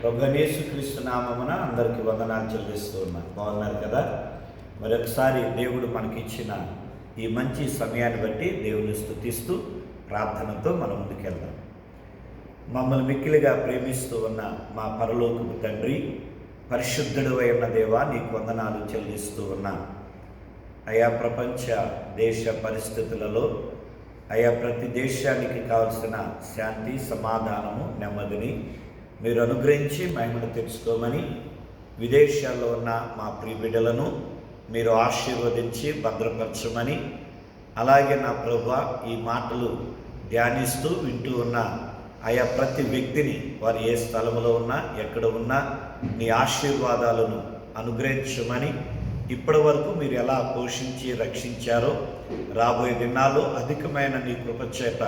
ప్రభువైన యేసుక్రీస్తు నామమున అందరికీ వందనాలు చెల్లిస్తూ ఉన్నాను. బాగున్నారు కదా? మరొకసారి దేవుడు మనకిచ్చిన ఈ మంచి సమయాన్ని బట్టి దేవుని స్తుతిస్తూ ప్రార్థనతో మనం ముందుకెళ్దాం. మమ్మల్ని మిక్కిలిగా ప్రేమిస్తూ ఉన్న మా పరలోకపు తండ్రి, పరిశుద్ధుడు అయిన దేవా, నీకు వందనాలు చెల్లిస్తూ ఉన్నా. ఆయా ప్రపంచ దేశ పరిస్థితులలో ఆయా ప్రతి దేశానికి కావలసిన శాంతి, సమాధానము, నెమ్మదిని మీరు అనుగ్రహించి మహిమను తెచ్చుకోమని, విదేశాల్లో ఉన్న మా ప్రియ బిడ్డలను మీరు ఆశీర్వదించి భద్రపరచమని, అలాగే నా ప్రభువా, ఈ మాటలు ధ్యానిస్తూ వింటూ ఉన్న ఆయా ప్రతి వ్యక్తిని వారు ఏ స్థలంలో ఉన్నా ఎక్కడ ఉన్నా నీ ఆశీర్వాదాలను అనుగ్రహించమని, ఇప్పటి వరకు మీరు ఎలా పోషించి రక్షించారో రాబోయే దినాల్లో అధికమైన నీ కృపచేత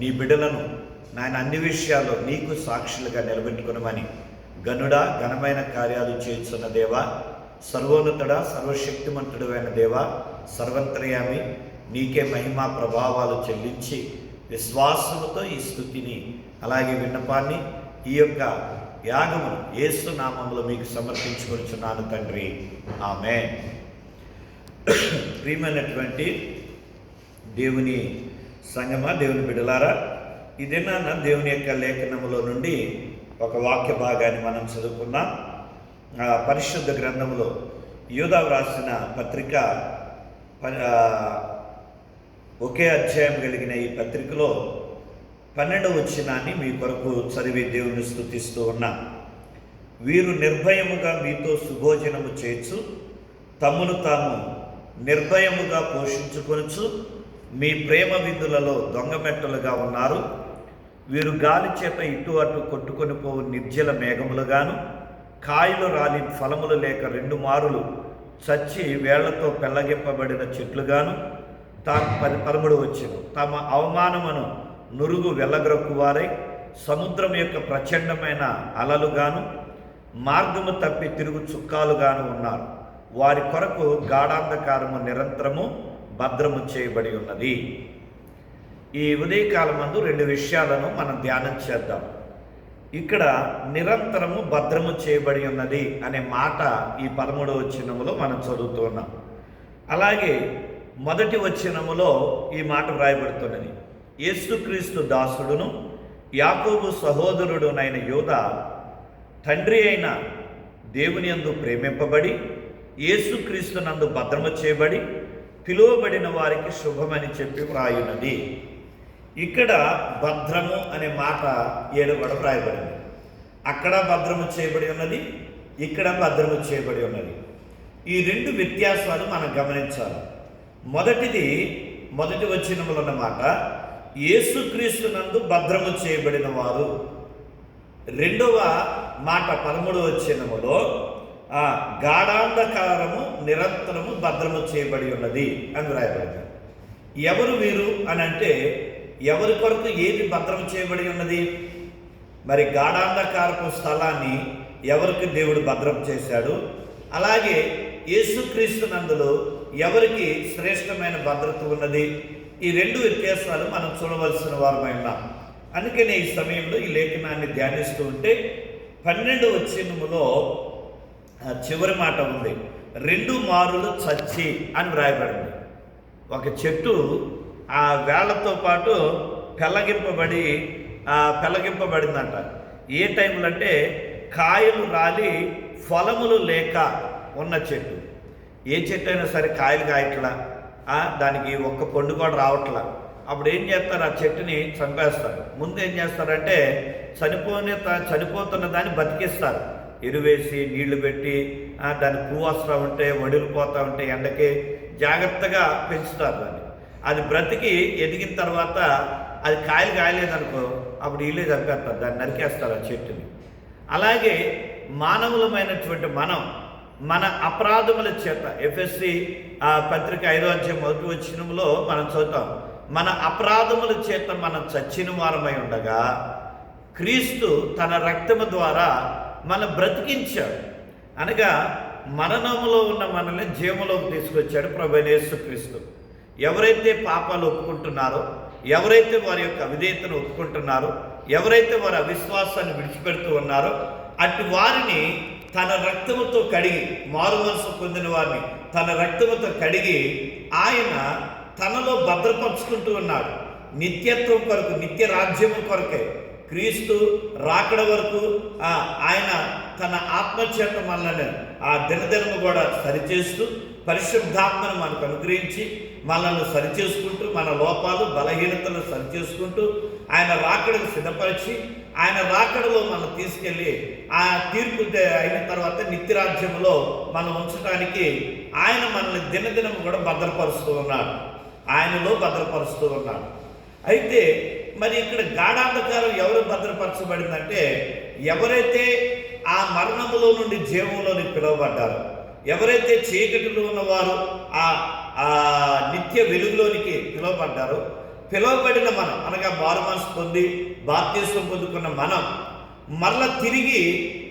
నీ బిడ్డలను నాయన అన్ని విషయాల్లో నీకు సాక్షులుగా నిలబెట్టుకునమని, గనుడా, ఘనమైన కార్యాలు చేస్తున్న దేవా, సర్వోన్నతుడా, సర్వశక్తిమంతుడు అయిన దేవా, సర్వంతర్యామి, నీకే మహిమా ప్రభావాలు చెల్లించి విశ్వాసముతో ఈ స్తుతిని అలాగే విన్నపాన్ని ఈ యొక్క యాగమును యేసు నామములో మీకు సమర్పించుకొనుచున్నాను తండ్రి, ఆమేన్. ప్రియమైనటువంటి దేవుని సంగమా, దేవుని బిడ్డలారా, ఈ దినాన దేవుని యొక్క లేఖనములో నుండి ఒక వాక్య భాగాన్ని మనం చదువుకున్నాం. పరిశుద్ధ గ్రంథంలో యూదా వ్రాసిన పత్రిక ఒకే అధ్యాయం కలిగిన ఈ పత్రికలో 12వ వచనాన్ని మీ కొరకు చదివి దేవుని స్తుతిస్తూ ఉన్నా. వీరు నిర్భయముగా మీతో సుభోజనము చేయొచ్చు, తమ్మును తాము నిర్భయముగా పోషించుకొనచ్చు, మీ ప్రేమ విందులలో దొంగమెట్టలుగా ఉన్నారు. వీరు గాలి చేత ఇటు అటు కొట్టుకొని పోవు నిర్జల మేఘములుగాను, కాయలు రాలి ఫలములు లేక 2 మారులు చచ్చి వేళ్లతో పెళ్ళగింపబడిన చెట్లుగాను, తాము 13 వచ్చును, తమ అవమానమును నురుగు వెళ్ళగ్రక్కువారై సముద్రం యొక్క ప్రచండమైన అలలుగాను, మార్గము తప్పి తిరుగు చుక్కాలుగాను ఉన్నారు. వారి కొరకు గాఢాంధకారము నిరంతరము భద్రము చేయబడి ఉన్నది. ఈ ఉదయకాలమందు 2 విషయాలను మనం ధ్యానం చేద్దాం. ఇక్కడ నిరంతరము భద్రము చేయబడి ఉన్నది అనే మాట ఈ 13వ వచనములో మనం చదువుతూ ఉన్నాం. అలాగే మొదటి వచనములో ఈ మాట వ్రాయబడుతున్నది, యేసుక్రీస్తు దాసుడును యాకోబు సహోదరుడునైన యూదా తండ్రి అయిన దేవుని యందు ప్రేమింపబడి యేసుక్రీస్తు నందు భద్రము చేయబడి పిలువబడిన వారికి శుభమని చెప్పి వ్రాయున్నది. ఇక్కడ భద్రము అనే మాట 7 వ్రాయబడింది. అక్కడ భద్రము చేయబడి ఉన్నది, ఇక్కడ భద్రము చేయబడి ఉన్నది. ఈ 2 వ్యత్యాసాలు మనం గమనించాలి. మొదటి వచనములో అన్నమాట యేసుక్రీస్తు నందు భద్రము చేయబడిన వారు. రెండవ మాట 13వ వచనములో గాఢాంధకారము నిరంతరము భద్రము చేయబడి ఉన్నది అని వ్రాయబడింది. ఎవరు వీరు అని అంటే, ఎవరి కొరకు ఏది భద్రము చేయబడి ఉన్నది? మరి గాఢాంధకారపు స్థలాన్ని ఎవరికి దేవుడు భద్రం చేశాడు? అలాగే యేసుక్రీస్తు నందులో ఎవరికి శ్రేష్టమైన భద్రత ఉన్నది? ఈ 2 వ్యత్యాసాలు మనం చూడవలసిన వారమై ఉన్నాం. అందుకనే ఈ సమయంలో ఈ లేఖనాన్ని ధ్యానిస్తూ ఉంటే 12వ వచనములో చివరి మాట ఉంది, 2 మారులు చచ్చి అని వ్రాయబడింది. ఒక చెట్టు ఆ వేళ్లతో పాటు పెళ్ళగింపబడిందంట. ఏ టైంలో అంటే కాయలు రాలి ఫలములు లేక ఉన్న చెట్టు. ఏ చెట్టు అయినా సరే కాయలు కాయట్లా, దానికి ఒక్క పండు కూడా రావట్లా. అప్పుడు ఏం చేస్తారు? ఆ చెట్టుని చంపేస్తారు. ముందు ఏం చేస్తారంటే చనిపోతున్న దాన్ని బతికిస్తారు. ఎరువేసి నీళ్లు పెట్టి దాని పువ్వు వస్తూ ఉంటే వడిలిపోతూ ఉంటే ఎండకి జాగ్రత్తగా పెంచుతారు దాన్ని. అది బ్రతికి ఎదిగిన తర్వాత అది కాయలు కాయలేదనుకో, అప్పుడు వీళ్ళే చంపేస్తారు, దాన్ని నరికేస్తారు ఆ చెట్టుని. అలాగే మానవులమైనటువంటి మనం మన అపరాధముల చేత ఎఫ్ఎస్సి పత్రిక 5వ అధ్యాయం 1వ వచనంలో మనం చదువుతాం, మన అపరాధముల చేత మనం చచ్చిన వారమై ఉండగా క్రీస్తు తన రక్తము ద్వారా మనం బ్రతికించాడు. అనగా మరణములో ఉన్న మనల్ని జీవంలోకి తీసుకొచ్చాడు ప్రభువైన యేసుక్రీస్తు. ఎవరైతే పాపాలు ఒప్పుకుంటున్నారో, ఎవరైతే వారి యొక్క అవిధేయతను ఒప్పుకుంటున్నారో, ఎవరైతే వారి అవిశ్వాసాన్ని విడిచిపెడుతూ ఉన్నారో అటు వారిని తన రక్తముతో కడిగి, మారు మనసు పొందిన వారిని తన రక్తముతో కడిగి ఆయన తనలో భద్రపరుచుకుంటూ ఉన్నాడు. నిత్యత్వం కొరకు, నిత్య రాజ్యము కొరకే, క్రీస్తు రాకడ వరకు ఆయన తన ఆత్మచేత మనల్ని ఆ దినదినము కూడా సరిచేస్తూ, పరిశుద్ధాత్మను మనకు అనుగ్రహించి మనల్ని సరిచేసుకుంటూ, మన లోపాలు బలహీనతలు సరిచేసుకుంటూ ఆయన రాకడకు సిద్ధపరిచి, ఆయన రాకడలో మనం తీసుకెళ్ళి ఆ తీర్పు అయిన తర్వాత నిత్యరాజ్యంలో మనం ఉంచడానికి ఆయన మనల్ని దినదినము కూడా భద్రపరుస్తూ ఉన్నాడు, ఆయనలో భద్రపరుస్తూ ఉన్నాడు. అయితే మరి ఇక్కడ గాఢాంధకారం ఎవరు భద్రపరచబడిందంటే, ఎవరైతే ఆ మరణములో నుండి జీవంలోని పిలువబడ్డారో, ఎవరైతే చీకటిలో ఉన్నవారు ఆ నిత్య వెలుగులోనికి పిలువబడ్డారో, పిలువబడిన మనం అనగా మారు మనసు పొంది బాప్తిస్మం పొందుకున్న మనం మరలా తిరిగి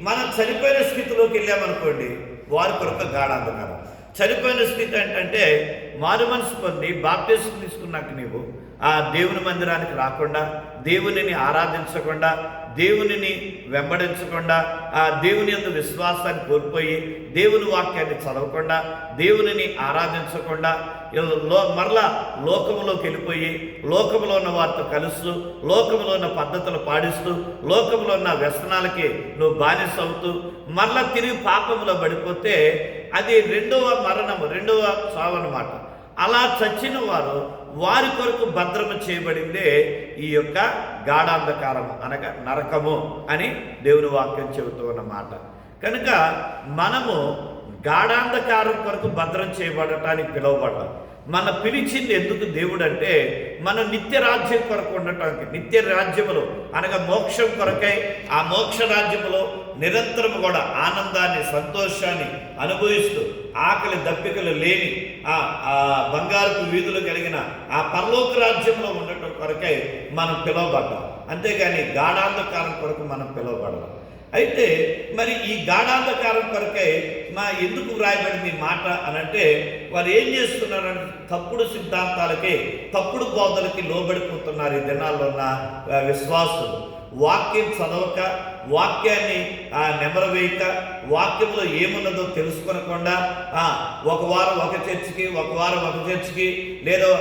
మనం చనిపోయిన స్థితిలోకి వెళ్ళామనుకోండి, వారి కొరకు గాఢాంధకారం. చనిపోయిన స్థితి ఏంటంటే, మారు మనసు పొంది బాప్తిస్మం తీసుకున్నాక నీవు ఆ దేవుని మందిరానికి రాకుండా, దేవునిని ఆరాధించకుండా, దేవునిని వెంబడించకుండా, ఆ దేవుని యందు విశ్వాసాన్ని కోల్పోయి, దేవుని వాక్యాన్ని చదవకుండా, దేవునిని ఆరాధించకుండా మరలా లోకములోకి వెళ్ళిపోయి, లోకములో ఉన్న వారితో కలుస్తూ, లోకములో ఉన్న పద్ధతులు పాటిస్తూ, లోకములో ఉన్న వ్యసనాలకి నువ్వు బానిస అవుతూ మరలా తిరిగి పాపంలో పడిపోతే అది రెండవ మరణము, రెండవ చావు అన్నమాట. అలా చచ్చిన వారు వారి కొరకు భద్రము చేయబడిందే ఈ యొక్క గాఢాంధకారము అనగా నరకము అని దేవుని వాక్యం చెబుతూ ఉన్నమాట. కనుక మనము గాఢాంధకారం కొరకు భద్రం చేయబడటానికి పిలువబడ్డాం. మన పిలిచింది ఎందుకు దేవుడు అంటే, మన నిత్య రాజ్యం కొరకు ఉండటానికి, నిత్య రాజ్యములో అనగా మోక్షం కొరకై, ఆ మోక్ష రాజ్యములో నిరంతరం కూడా ఆనందాన్ని, సంతోషాన్ని అనుభవిస్తూ, ఆకలి దప్పికలు లేని ఆ బంగారపు వీధులు కలిగిన ఆ పరలోక రాజ్యంలో ఉండటం కొరకై మనం పిలువబడ్డాం. అంతేగాని గాఢాంధకారం కొరకు మనం పిలువబడ్డాం. అయితే మరి ఈ గాఢాంధకారం కొరకై ఎందుకు వ్రాయబడింది ఈ మాట అనంటే, వారు ఏం చేస్తున్నారంటే తప్పుడు సిద్ధాంతాలకి, తప్పుడు బోధలకి లోబడిపోతున్నారు ఈ దినాల్లో ఉన్న విశ్వాసులు. వాక్యం చదవక, వాక్యాన్ని నెమరవేయక, వాక్యంలో ఏమున్నదో తెలుసుకొనకుండా ఒక వారం ఒక చర్చికి, ఒక వారం ఒక చర్చికి, లేదో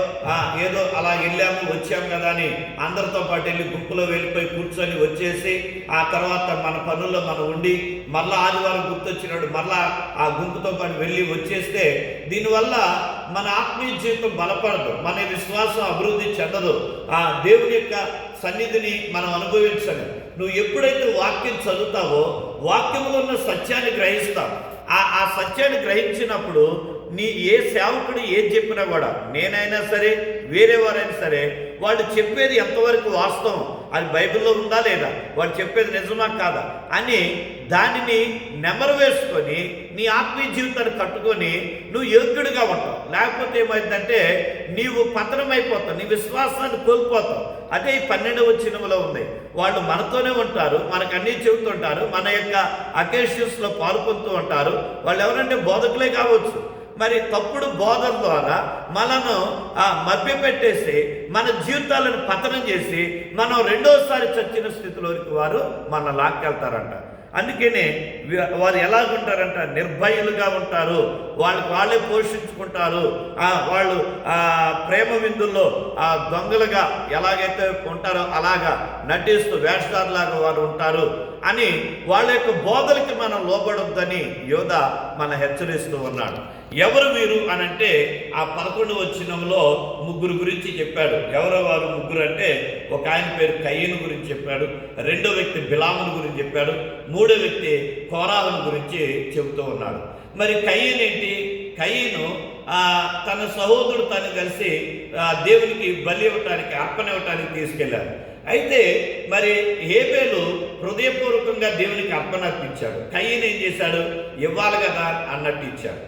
ఏదో అలా వెళ్ళాము వచ్చాము కదా అని అందరితో పాటు వెళ్ళి గుంపులో వెళ్ళిపోయి కూర్చొని వచ్చేసి, ఆ తర్వాత మన పనుల్లో మనం ఉండి మరలా ఆదివారం గుర్తొచ్చినాడు మరలా ఆ గుంపుతో పాటు వెళ్ళి వచ్చేస్తే దీనివల్ల మన ఆత్మీయ జీవితం బలపడదు, మన విశ్వాసం అభివృద్ధి చెందదు, దేవుని యొక్క సన్నిధిని మనం అనుభవించలేం. నువ్వు ఎప్పుడైతే వాక్యం చదువుతావో వాక్యంలో ఉన్న సత్యాన్ని గ్రహిస్తావు. ఆ సత్యాన్ని గ్రహించినప్పుడు నీ ఏ సేవకుడు ఏది చెప్పినా కూడా, నేనైనా సరే వేరే వారైనా సరే, వాళ్ళు చెప్పేది ఎంతవరకు వాస్తవం, అది బైబిల్లో ఉందా లేదా, వాళ్ళు చెప్పేది నిజమా కాదా అని దానిని నెమరు వేసుకొని నీ ఆత్మీయ జీవితాన్ని కట్టుకొని నువ్వు యోగ్యుడిగా ఉంటావు. లేకపోతే ఏమైందంటే నీవు పతనమైపోతావు, నీ విశ్వాసాన్ని కోల్పోతావు. అదే ఈ 12వ వచనంలో ఉంది. వాళ్ళు మనతోనే ఉంటారు, మనకు అన్నీ చెబుతుంటారు, మన యొక్క అకేషన్స్లో పాల్పొందుతూ ఉంటారు. వాళ్ళు ఎవరంటే బోధకులే కావచ్చు. మరి తప్పుడు బోధన ద్వారా మనను మభ్యపెట్టేసి మన జీవితాలను పతనం చేసి మనం రెండోసారి చచ్చిన స్థితిలోకి వారు మన లాక్కెళ్తారంట. అందుకనే వారు ఎలాగుంటారంట, నిర్భయులుగా ఉంటారు, వాళ్ళే పోషించుకుంటారు, వాళ్ళు ప్రేమ విందుల్లో దొంగలుగా ఎలాగైతే ఉంటారో అలాగా నటిస్తూ వేషధారులాగా వారు ఉంటారు అని వాళ్ళ యొక్క బోధలకి మనం లోబడొద్దని యోధ మన హెచ్చరిస్తూ ఉన్నాడు. ఎవరు వీరు అనంటే ఆ 11వ వచనంలో ముగ్గురు గురించి చెప్పాడు. ఎవరో వారు ముగ్గురు అంటే, ఒక ఆయన పేరు కయ్యను గురించి చెప్పాడు, రెండో వ్యక్తి బిలామును గురించి చెప్పాడు, మూడో వ్యక్తి కోరాహును గురించి చెబుతూ ఉన్నాడు. మరి కయ్యను ఏంటి? కయ్యను తన సహోదరుడు తను కలిసి దేవునికి బలి ఇవ్వటానికి, అర్పణ ఇవ్వటానికి తీసుకెళ్లారు. అయితే మరి హేబేలు హృదయపూర్వకంగా దేవునికి అర్పణ అర్పించాడు. కయ్యను ఏం చేశాడు? ఇవ్వాలి కదా అన్నట్టు ఇచ్చాడు,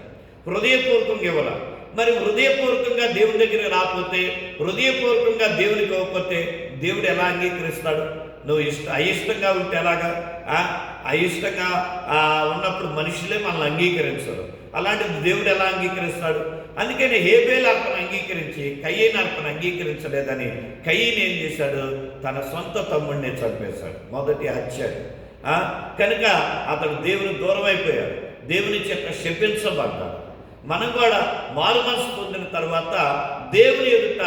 హృదయపూర్వకంగా ఇవ్వాలి. మరి హృదయపూర్వకంగా దేవుని దగ్గరికి రాకపోతే, హృదయపూర్వకంగా దేవునికి ఇవ్వకపోతే దేవుడు ఎలా అంగీకరిస్తాడు? నువ్వు అయిష్టంగా ఉంటే ఎలాగా? అయిష్టంగా ఉన్నప్పుడు మనుషులే మనల్ని అంగీకరించరు, అలాంటిది దేవుడు ఎలా అంగీకరిస్తాడు? అందుకని హేబేలు అర్పణ అంగీకరించి కయ్యను అర్పణ అంగీకరించలేదని కయ్యను ఏం చేశాడు? తన సొంత తమ్ముడిని చంపేశాడు. మొదటి హత్య. కనుక అతడు దేవుని దూరం అయిపోయాడు, దేవుని చేత శపించబడ్డాడు. మనం కూడా మారు మనసు పొందిన తర్వాత దేవుని ఎదుట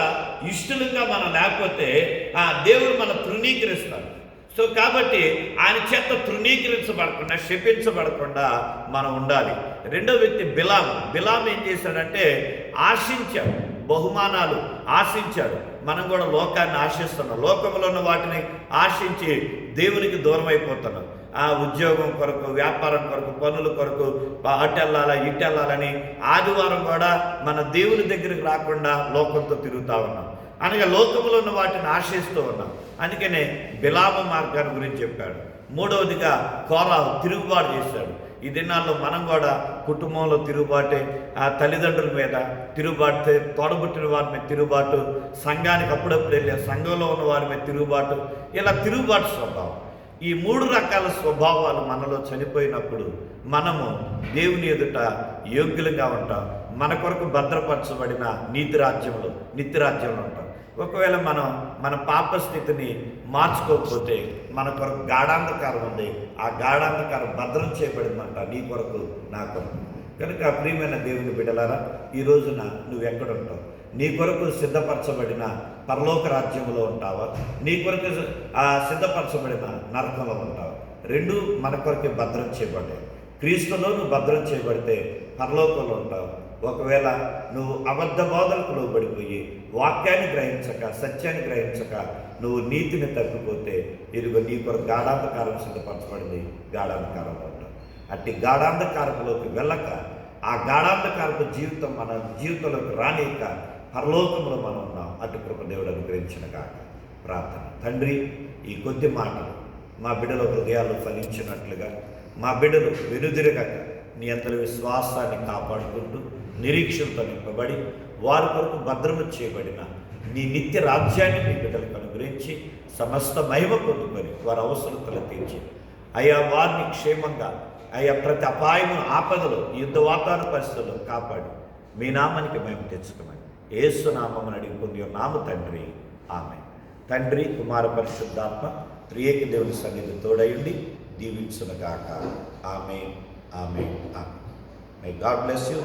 ఇష్టలుగా మనం లేకపోతే దేవుడు మనం తృణీకరిస్తాడు. సో కాబట్టి ఆయన చేత తృణీకరించబడకుండా, శపించబడకుండా మనం ఉండాలి. రెండో వ్యక్తి బిలాం ఏం చేశాడంటే ఆశించాడు, బహుమానాలు ఆశించాడు. మనం కూడా లోకాన్ని ఆశిస్తున్నాం, లోకంలో ఉన్న వాటిని ఆశించి దేవునికి దూరం అయిపోతున్నాం. ఉద్యోగం కొరకు, వ్యాపారం కొరకు, పనుల కొరకు అటెళ్ళాలా ఇటెళ్ళాలని ఆదివారం కూడా మన దేవుని దగ్గరికి రాకుండా లోకంతో తిరుగుతూ ఉన్నాం. అనగా లోకంలో ఉన్న వాటిని ఆశిస్తూ ఉన్నాం. అందుకనే బిలాము మార్గాన్ని గురించి చెప్పాడు. మూడవదిగా కోరాహు తిరుగుబాటు చేశాడు. ఈ దినాల్లో మనం కూడా కుటుంబంలో తిరుగుబాటే, తల్లిదండ్రుల మీద తిరుగుబాటు, తోడబుట్టిన వారి మీద తిరుగుబాటు, సంఘానికి అప్పుడప్పుడు వెళ్ళే సంఘంలో ఉన్న వారి మీద తిరుగుబాటు, ఇలా తిరుగుబాటు స్వభావం. ఈ 3 రకాల స్వభావాలు మనలో చనిపోయినప్పుడు మనము దేవుని ఎదుట యోగ్యులుగా ఉంటాం. మన కొరకు భద్రపరచబడిన నిత్యరాజ్యంలో ఉంటాం. ఒకవేళ మనం మన పాప స్థితిని మార్చుకోకపోతే మన కొరకు గాఢాంధకారం ఉంది. ఆ గాఢాంధకారం భద్రం చేయబడిందంట నీ కొరకు, నా కొరకు. కనుక ప్రియమైన దేవుని బిడ్డలారా, ఈ రోజున నువ్వు ఎక్కడుంటావు? నీ కొరకు సిద్ధపరచబడిన పరలోక రాజ్యంలో ఉంటావా? నీ కొరకు సిద్ధపరచబడిన నరకంలో ఉంటావా? రెండు మన కొరకే భద్రం చేయబడ్డాయి. క్రీస్తులో నువ్వు భద్రం చేయబడితే పరలోకంలో ఉంటావు. ఒకవేళ నువ్వు అబద్ధ బోధనకు లోబడిపోయి వాక్యాన్ని గ్రహించక, సత్యాన్ని గ్రహించక నువ్వు నీతిని తప్పిపోతే ఇదిగో నీ కొరకు గాఢాంధకారం సిద్ధపరచబడింది, గాఢాంధకారంలో ఉంటావు. అట్టి గాఢాంధకారంలోకి వెళ్ళక, ఆ గాఢాంధకారపు జీవితం మన జీవితంలోకి రానిక పరలోకంలో మనం ఉన్నాం. అటు కృప దేవుడు అనుగ్రహించిన కాక ప్రార్థన. తండ్రి, ఈ కొద్ది మాటలు మా బిడ్డల హృదయాలు ఫలించినట్లుగా, మా బిడ్డలు వెనుదిరగక నీ అందరి విశ్వాసాన్ని కాపాడుకుంటూ నిరీక్షణతో నింపబడి వారి కొరకు భద్రము చేయబడిన నీ నిత్య రాజ్యాన్ని మీ బిడ్డలకు అనుగ్రహించి సమస్త మహిమ పొందుకొని వారి అవసరతలు తీర్చి అయ్యా వారిని క్షేమంగా, అయ్యా ప్రతి అపాయము, ఆపదలు, యుద్ధ వాతావరణ పరిస్థితుల్లో కాపాడి మీ నామానికి మేము తెచ్చుకోమని యేసు నామమును అడిగి పొంది నామ తండ్రి, ఆమె. తండ్రి, కుమార, పరిశుద్ధాత్మ త్రియేక దేవుని సన్నిధి తోడయుండి దీవించునుగాక. Amen, amen, amen. May God bless you.